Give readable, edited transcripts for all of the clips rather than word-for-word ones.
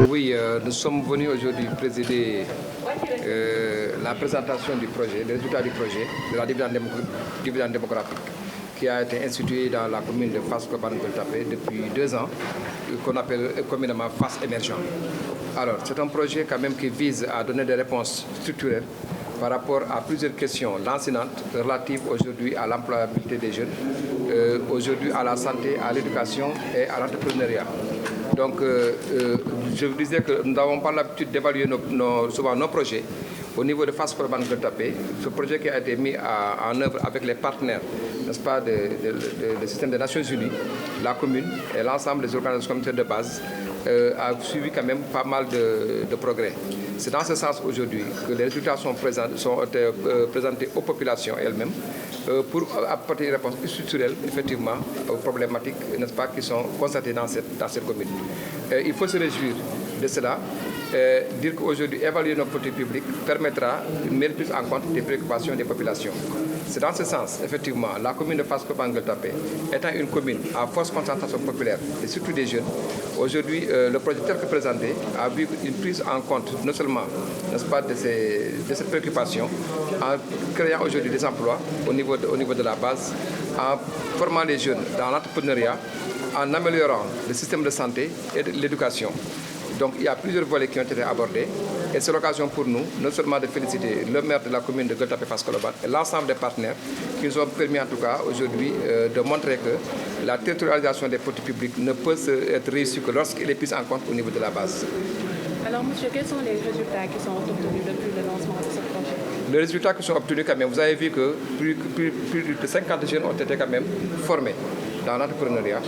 Oui, nous sommes venus aujourd'hui présider la présentation du projet, les résultats du projet de la dividende démographique qui a été instituée dans la commune de Fass-Colobane-Gueule Tapée depuis 2 ans, qu'on appelle communément Fass émergent. Alors, c'est un projet quand même qui vise à donner des réponses structurelles par rapport à plusieurs questions lancinantes relatives aujourd'hui à l'employabilité des jeunes, aujourd'hui à la santé, à l'éducation et à l'entrepreneuriat. Donc, je vous disais que nous n'avons pas l'habitude d'évaluer souvent nos projets au niveau de Fass-Colobane-Gueule Tapée. Ce projet qui a été mis en œuvre avec les partenaires, n'est-ce pas, du système des Nations Unies, la commune et l'ensemble des organisations communautaires de base, a suivi quand même pas mal de progrès. C'est dans ce sens aujourd'hui que les résultats sont présentés aux populations elles-mêmes pour apporter une réponse structurelle effectivement aux problématiques, n'est-ce pas, qui sont constatées dans cette commune. Il faut se réjouir de cela. Dire qu'aujourd'hui, évaluer nos politiques publiques permettra une meilleure prise en compte des préoccupations des populations. C'est dans ce sens, effectivement, la commune de Fass-Colobane-Gueule Tapée, étant une commune à forte concentration populaire et surtout des jeunes, aujourd'hui, le projet tel que présenté a vu une prise en compte non seulement, n'est-ce pas, de cette préoccupation, en créant aujourd'hui des emplois au niveau de la base, en formant les jeunes dans l'entrepreneuriat, en améliorant le système de santé et de l'éducation. Donc il y a plusieurs volets qui ont été abordés et c'est l'occasion pour nous, non seulement de féliciter le maire de la commune de Gueule Tapée Fass-Colobane et l'ensemble des partenaires qui nous ont permis en tout cas aujourd'hui de montrer que la territorialisation des politiques publiques ne peut être réussie que lorsqu'elle est prise en compte au niveau de la base. Alors monsieur, quels sont les résultats qui sont obtenus depuis le lancement de ce projet? Les résultats qui sont obtenus quand même, vous avez vu que plus de 50 jeunes ont été quand même formés dans l'entrepreneuriat.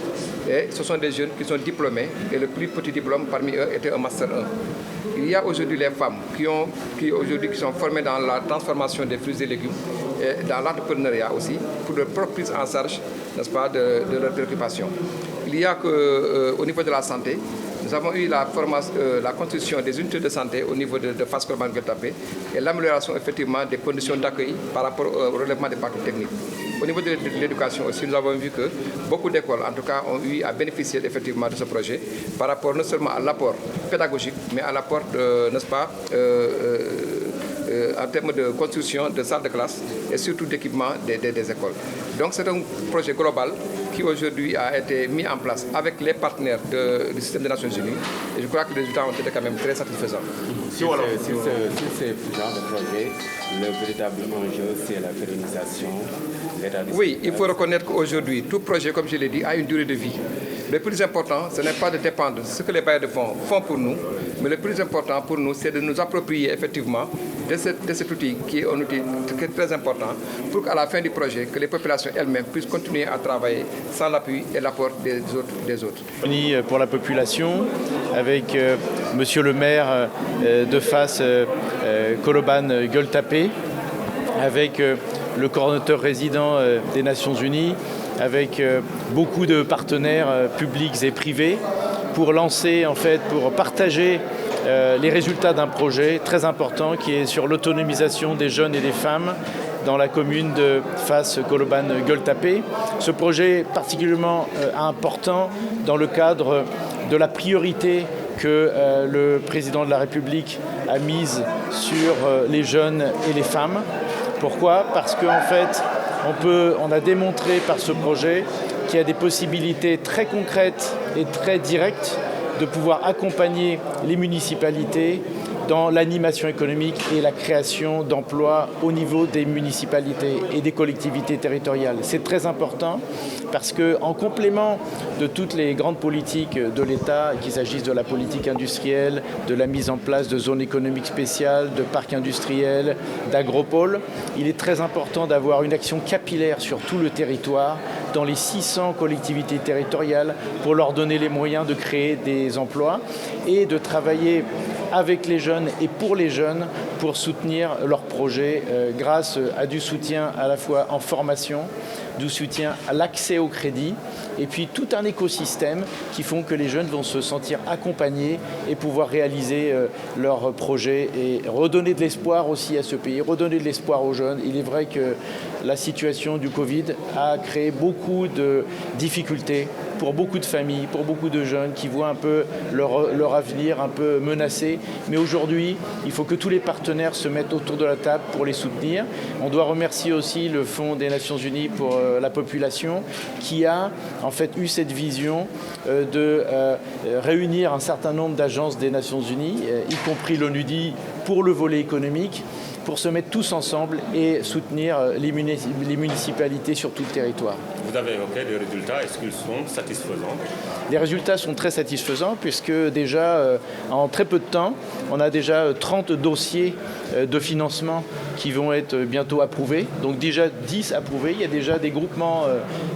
Et ce sont des jeunes qui sont diplômés et le plus petit diplôme parmi eux était un Master 1. Il y a aujourd'hui les femmes qui sont formées dans la transformation des fruits et légumes et dans l'entrepreneuriat aussi pour leur propre prise en charge, n'est-ce pas, de leurs préoccupations. Il y a qu'au niveau de la santé, nous avons eu la construction des unités de santé au niveau de Fass-Colobane-Gueule Tapée et l'amélioration effectivement des conditions d'accueil par rapport au relèvement des parcours techniques. Au niveau de l'éducation aussi, nous avons vu que beaucoup d'écoles, en tout cas, ont eu à bénéficier effectivement de ce projet par rapport non seulement à l'apport pédagogique, mais à l'apport, n'est-ce pas, en termes de construction de salles de classe et surtout d'équipement des écoles. Donc c'est un projet global qui aujourd'hui a été mis en place avec les partenaires du système des Nations Unies et je crois que les résultats ont été quand même très satisfaisants. Sur ce genre de projet, le véritable enjeu, c'est la pérennisation. Oui, il faut reconnaître qu'aujourd'hui, tout projet, comme je l'ai dit, a une durée de vie. Le plus important, ce n'est pas de dépendre de ce que les bailleurs de fonds font pour nous, mais le plus important pour nous, c'est de nous approprier effectivement de cet outil qui est un outil très important pour qu'à la fin du projet, que les populations elles-mêmes puissent continuer à travailler sans l'appui et l'apport des autres. Pour la population, avec monsieur le maire de Fass, Colobane-Gueule Tapée, avec le coordonnateur résident des Nations Unies, avec beaucoup de partenaires publics et privés, pour lancer, en fait, pour partager les résultats d'un projet très important qui est sur l'autonomisation des jeunes et des femmes dans la commune de Fass-Colobane-Gueule Tapée. Ce projet est particulièrement important dans le cadre de la priorité que le président de la République a mise sur les jeunes et les femmes. Pourquoi? Parce qu'en fait, on a démontré par ce projet qu'il y a des possibilités très concrètes et très directes de pouvoir accompagner les municipalités dans l'animation économique et la création d'emplois au niveau des municipalités et des collectivités territoriales. C'est très important parce qu'en complément de toutes les grandes politiques de l'État, qu'il s'agisse de la politique industrielle, de la mise en place de zones économiques spéciales, de parcs industriels, d'agropoles, il est très important d'avoir une action capillaire sur tout le territoire, dans les 600 collectivités territoriales, pour leur donner les moyens de créer des emplois et de travailler avec les jeunes et pour les jeunes pour soutenir leurs projets grâce à du soutien à la fois en formation, du soutien à l'accès au crédit et puis tout un écosystème qui font que les jeunes vont se sentir accompagnés et pouvoir réaliser leurs projets et redonner de l'espoir aussi à ce pays, redonner de l'espoir aux jeunes. Il est vrai que la situation du Covid a créé beaucoup de difficultés pour beaucoup de familles, pour beaucoup de jeunes qui voient un peu leur avenir un peu menacé. Mais aujourd'hui, il faut que tous les partenaires se mettent autour de la table pour les soutenir. On doit remercier aussi le Fonds des Nations Unies pour la population qui a en fait eu cette vision de réunir un certain nombre d'agences des Nations Unies, y compris l'ONUDI pour le volet économique, pour se mettre tous ensemble et soutenir les municipalités sur tout le territoire. Vous avez évoqué les résultats, est-ce qu'ils sont satisfaisants? Les résultats sont très satisfaisants puisque déjà en très peu de temps, on a déjà 30 dossiers de financement qui vont être bientôt approuvés. Donc déjà 10 approuvés. Il y a déjà des groupements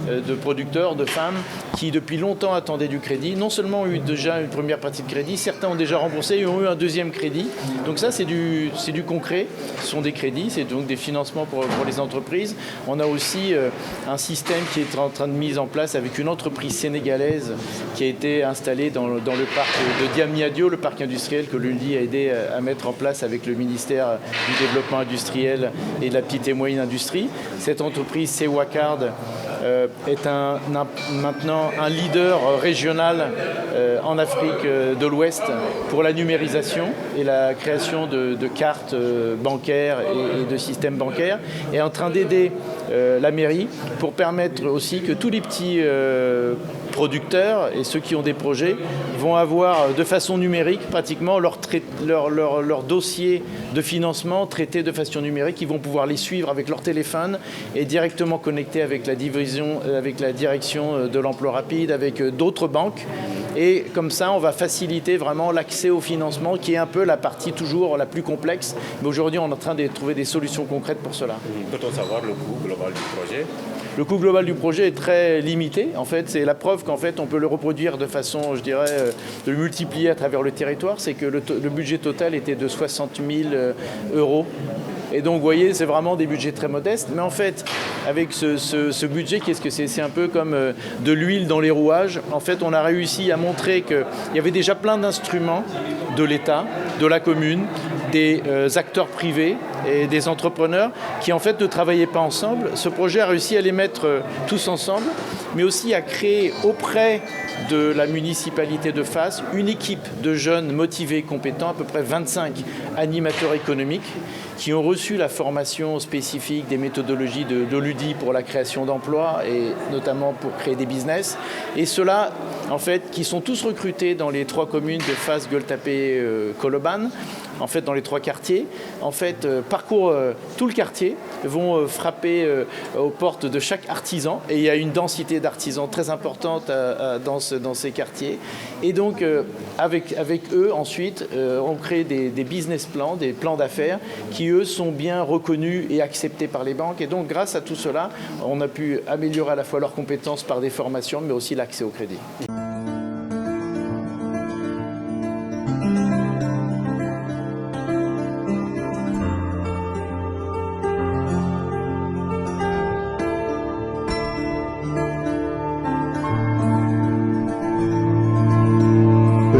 de producteurs, de femmes qui depuis longtemps attendaient du crédit. Non seulement ont eu déjà une première partie de crédit, certains ont déjà remboursé et ont eu un deuxième crédit. Donc ça c'est du concret. Ce sont des crédits, c'est donc des financements pour les entreprises. On a aussi un système qui est en train de mise en place avec une entreprise sénégalaise qui a été installée dans le parc de Diamniadio, le parc industriel que l'UNDI a aidé à mettre en place avec le ministère du développement industriel et de la petite et moyenne industrie. Cette entreprise, Sewacard, est maintenant un leader régional en Afrique de l'Ouest pour la numérisation et la création de cartes bancaires et de systèmes bancaires, et est en train d'aider la mairie pour permettre aussi que tous les petits producteurs et ceux qui ont des projets vont avoir de façon numérique pratiquement leur dossier de financement traité de façon numérique. Ils vont pouvoir les suivre avec leur téléphone et directement connectés avec la direction de l'emploi rapide, avec d'autres banques. Et comme ça, on va faciliter vraiment l'accès au financement qui est un peu la partie toujours la plus complexe. Mais aujourd'hui, on est en train de trouver des solutions concrètes pour cela. Peut-on savoir le coût global du projet? Le coût global du projet est très limité. En fait, c'est la preuve qu'en fait, on peut le reproduire de façon, je dirais, de le multiplier à travers le territoire. C'est que le budget total était de 60 000 €. Et donc, vous voyez, c'est vraiment des budgets très modestes. Mais en fait, avec ce budget, qu'est-ce que c'est? C'est un peu comme de l'huile dans les rouages. En fait, on a réussi à montrer qu'il y avait déjà plein d'instruments de l'État, de la commune, des acteurs privés et des entrepreneurs qui en fait ne travaillaient pas ensemble. Ce projet a réussi à les mettre tous ensemble, mais aussi à créer auprès de la municipalité de Fas une équipe de jeunes motivés, compétents, à peu près 25 animateurs économiques qui ont reçu la formation spécifique des méthodologies de l'UDI pour la création d'emplois et notamment pour créer des business. Et ceux-là, en fait, qui sont tous recrutés dans les 3 communes de Fas, Gueule-Tapée, Colobane, en fait dans les 3 quartiers, en fait parcourent tout le quartier, vont frapper aux portes de chaque artisan, et il y a une densité d'artisans très importante dans ces quartiers. Et donc avec eux ensuite on crée des business plans, des plans d'affaires qui eux sont bien reconnus et acceptés par les banques. Et donc grâce à tout cela, on a pu améliorer à la fois leurs compétences par des formations mais aussi l'accès au crédit.